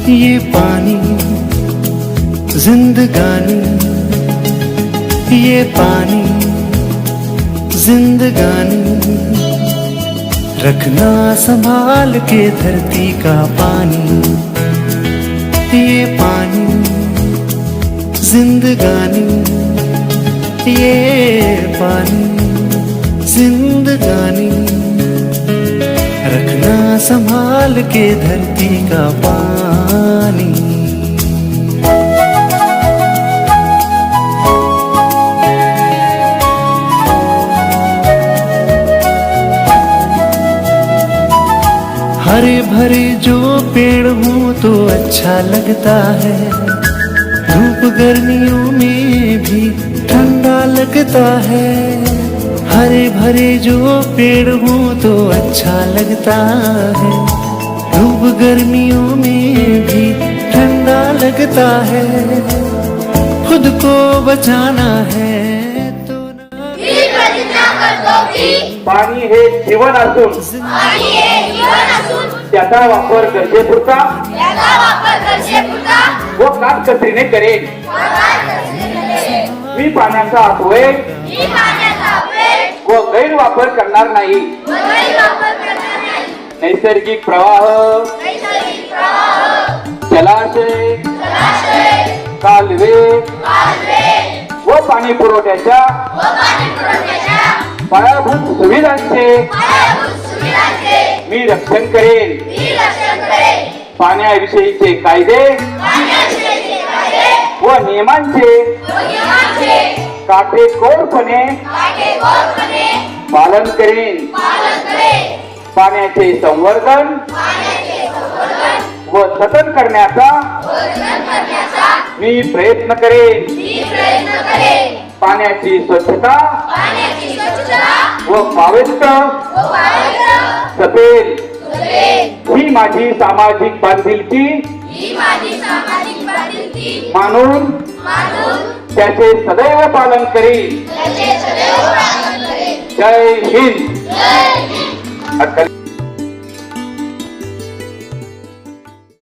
ये पानी जिंदगानी, ये पानी जिंदगानी, रखना संभाल के धरती का पानी। ये पानी जिंदगानी, ये पानी जिंदगानी, रखना संभाल के धरती का पानी। हरे भरे जो पेड़ हों तो अच्छा लगता है, धूप गर्मियों में भी ठंडा लगता है। हरे भरे जो पेड़ हों तो अच्छा लगता है, धूप गर्मियों में भी ठंडा लगता है। खुद को बचाना है तो पाणी हे जीवन असून त्याचा वापर गरजेपुरता व काटकसरीने करेन। मी पाण्याचा अपव्यय व गैरवापर करणार नाही। नैसर्गिक प्रवाह, जलाशय, कालवे व पाणी पुरवठ्याच्या पायाभूत सुविधांचे मी रक्षण करेन। पाण्याविषयीचे कायदे व नियमांचे काटेकोरपणे पालन करेन। पाण्याचे संवर्धन व जतन करण्याचा मी प्रयत्न करेन। पाण्याची स्वच्छता व पावित्र्य जपेल ही माझी सामाजिक बांधिलकी मानून त्याचे सदैव पालन करेन। जय हिंद।